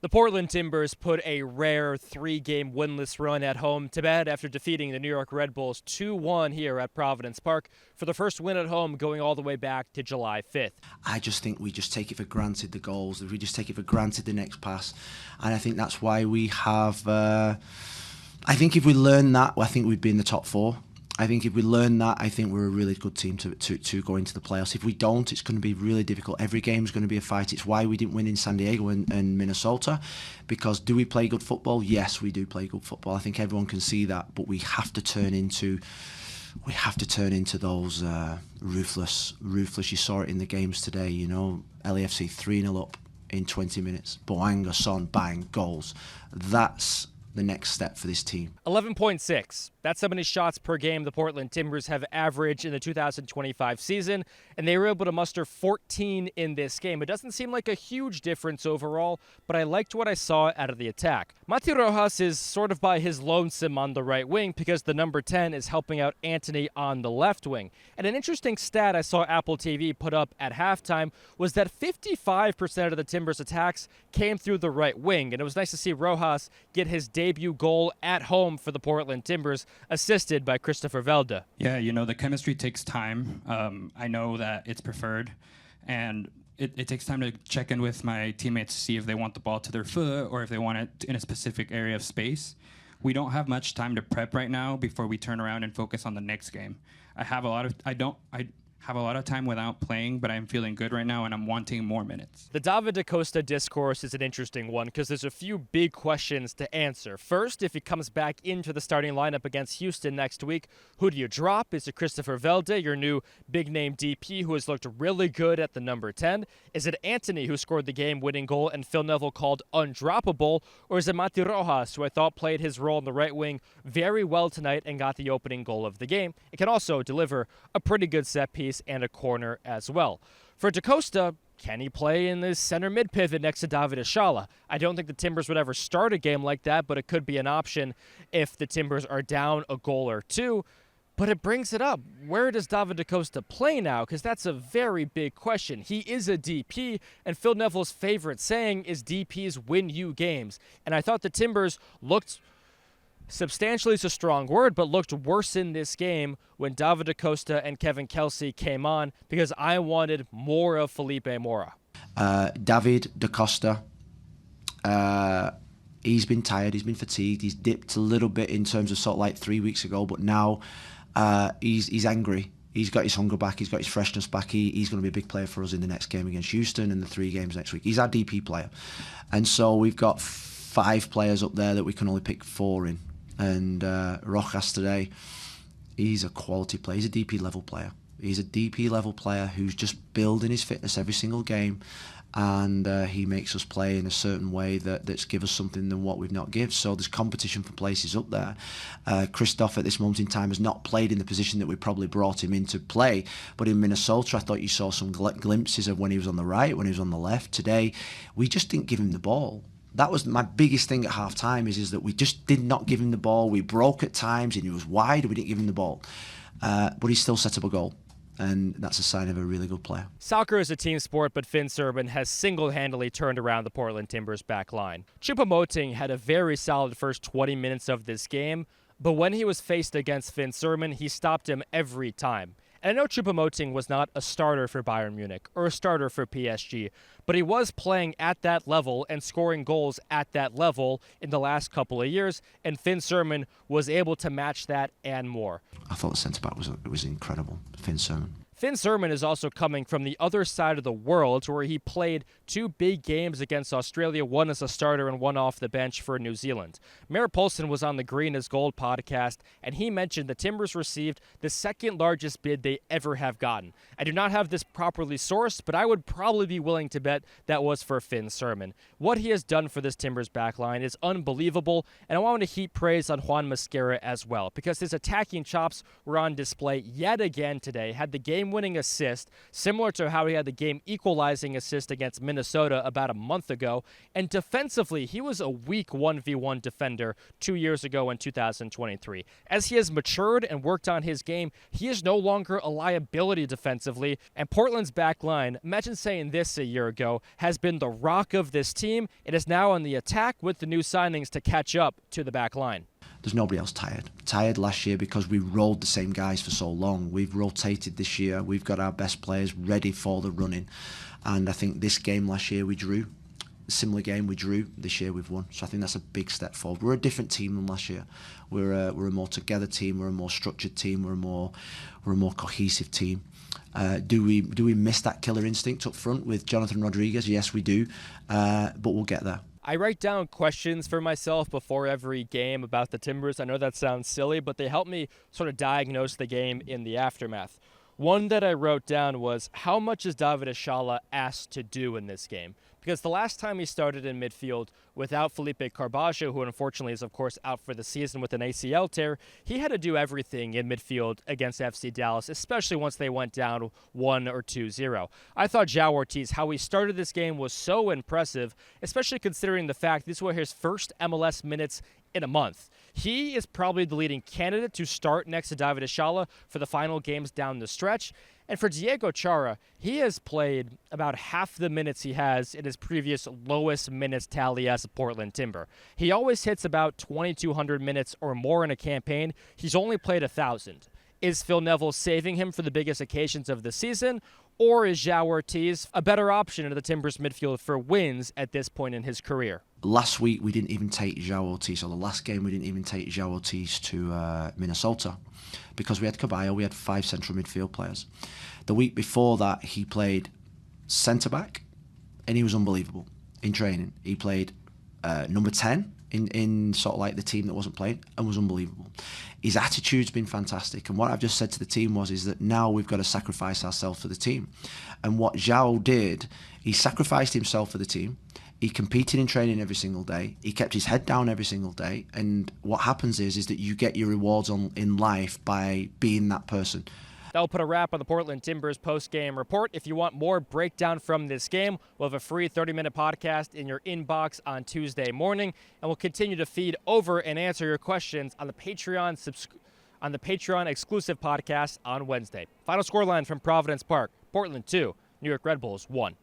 The Portland Timbers put a rare 3-game winless run at home to bed after defeating the New York Red Bulls 2-1 here at Providence Park for the first win at home going all the way back to July 5th. I just think we just take it for granted, the goals. We just take it for granted, the next pass. And I think that's why we have... I think if we learn that, I think we'd be in the top 4. I think if we learn that, I think we're a really good team to go into the playoffs. If we don't, it's going to be really difficult. Every game is going to be a fight. It's why we didn't win in San Diego and Minnesota. Because do we play good football? Yes, we do play good football. I think everyone can see that. But we have to turn into those ruthless. You saw it in the games today. You know, LAFC 3-0 up in 20 minutes. Boanga, Son, bang, goals. That's the next step for this team. 11.6. That's how many shots per game the Portland Timbers have averaged in the 2025 season, and they were able to muster 14 in this game. It doesn't seem like a huge difference overall, but I liked what I saw out of the attack. Mati Rojas is sort of by his lonesome on the right wing because the number 10 is helping out Anthony on the left wing. And an interesting stat I saw Apple TV put up at halftime was that 55% of the Timbers' attacks came through the right wing, and it was nice to see Rojas get his debut goal at home for the Portland Timbers, assisted by Christopher Velda. Yeah, you know, the chemistry takes time. I know that it's preferred, and it takes time to check in with my teammates to see if they want the ball to their foot or if they want it in a specific area of space. We don't have much time to prep right now before we turn around and focus on the next game. I have a lot of time without playing, but I'm feeling good right now and I'm wanting more minutes. The David da Costa discourse is an interesting one because there's a few big questions to answer. First, if he comes back into the starting lineup against Houston next week, who do you drop? Is it Christopher Velda, your new big-name DP who has looked really good at the number 10? Is it Anthony who scored the game-winning goal and Phil Neville called undroppable? Or is it Mati Rojas, who I thought played his role in the right wing very well tonight and got the opening goal of the game? It can also deliver a pretty good set piece and a corner as well. For da Costa, can he play in this center mid pivot next to David Ashala? I don't think the Timbers would ever start a game like that, but it could be an option if the Timbers are down a goal or two. But it brings it up. Where does David da Costa play now? Because that's a very big question. He is a DP, and Phil Neville's favorite saying is DPs win you games. And I thought the Timbers looked... substantially is a strong word, but looked worse in this game when David da Costa and Kevin Kelsey came on because I wanted more of Felipe Mora. David da Costa, he's been tired, he's been fatigued, he's dipped a little bit in terms of sort of like 3 weeks ago, but now he's angry. He's got his hunger back, he's got his freshness back. He's going to be a big player for us in the next game against Houston and the 3 games next week. He's our DP player. And so we've got 5 players up there that we can only pick 4 in. And Rojas today, he's a quality player. He's a DP level player. He's a DP level player who's just building his fitness every single game, and he makes us play in a certain way that's give us something than what we've not give. So there's competition for places up there. Christoph at this moment in time has not played in the position that we probably brought him in to play, but in Minnesota I thought you saw some glimpses of when he was on the right, when he was on the left. Today we just didn't give him the ball. That was my biggest thing at half-time is that we just did not give him the ball. We broke at times and he was wide and we didn't give him the ball. But he still set up a goal. And that's a sign of a really good player. Soccer is a team sport, but Finn Serban has single-handedly turned around the Portland Timbers back line. Choupo-Moting had a very solid first 20 minutes of this game, but when he was faced against Finn Serban, he stopped him every time. And I know Choupo-Moting was not a starter for Bayern Munich or a starter for PSG, but he was playing at that level and scoring goals at that level in the last couple of years, and Finn Serban was able to match that and more. I thought the centre-back was incredible, Finn Serban. Finn Serban is also coming from the other side of the world where he played 2 big games against Australia, one as a starter and one off the bench for New Zealand. Mayor Poulsen was on the Green as Gold podcast, and he mentioned the Timbers received the 2nd largest bid they ever have gotten. I do not have this properly sourced, but I would probably be willing to bet that was for Finn Serban. What he has done for this Timbers backline is unbelievable, and I want to heap praise on Juan Mosquera as well, because his attacking chops were on display yet again today, had the game game-winning assist, similar to how he had the game-equalizing assist against Minnesota about a month ago. And defensively, he was a weak 1v1 defender 2 years ago in 2023. As he has matured and worked on his game, he is no longer a liability defensively. And Portland's back line, imagine saying this a year ago, has been the rock of this team. It is now on the attack with the new signings to catch up to the back line. There's nobody else tired. Tired last year because we rolled the same guys for so long. We've rotated this year. We've got our best players ready for the running. And I think this game last year we drew. A similar game we drew. This year we've won. So I think that's a big step forward. We're a different team than last year. We're a more together team. We're a more structured team. We're a more cohesive team. Do we miss that killer instinct up front with Jonathan Rodriguez? Yes, we do. But we'll get there. I write down questions for myself before every game about the Timbers. I know that sounds silly, but they help me sort of diagnose the game in the aftermath. One that I wrote down was, how much is David Ashala asked to do in this game? Because the last time he started in midfield without Felipe Carbajo, who unfortunately is, of course, out for the season with an ACL tear, he had to do everything in midfield against FC Dallas, especially once they went down 1 or 2-0. I thought João Ortiz, how he started this game was so impressive, especially considering the fact these were his first MLS minutes in a month. He is probably the leading candidate to start next to David Ashala for the final games down the stretch. And for Diego Chara, he has played about half the minutes he has in his previous lowest minutes tally as a Portland Timber. He always hits about 2,200 minutes or more in a campaign. He's only played 1,000. Is Phil Neville saving him for the biggest occasions of the season? Or is João Ortiz a better option in the Timbers midfield for wins at this point in his career? Last week, we didn't even take João Ortiz, or the last game, we didn't even take João Ortiz to Minnesota because we had Caballo, we had 5 central midfield players. The week before that, he played centre-back, and he was unbelievable in training. He played number 10 in sort of like the team that wasn't playing and was unbelievable. His attitude's been fantastic, and what I've just said to the team is that now we've got to sacrifice ourselves for the team. And what João did, he sacrificed himself for the team. He competed in training every single day. He kept his head down every single day. And what happens is that you get your rewards in life by being that person. That'll put a wrap on the Portland Timbers post-game report. If you want more breakdown from this game, we'll have a free 30-minute podcast in your inbox on Tuesday morning, and we'll continue to feed over and answer your questions on the Patreon exclusive podcast on Wednesday. Final scoreline from Providence Park: Portland 2, New York Red Bulls 1.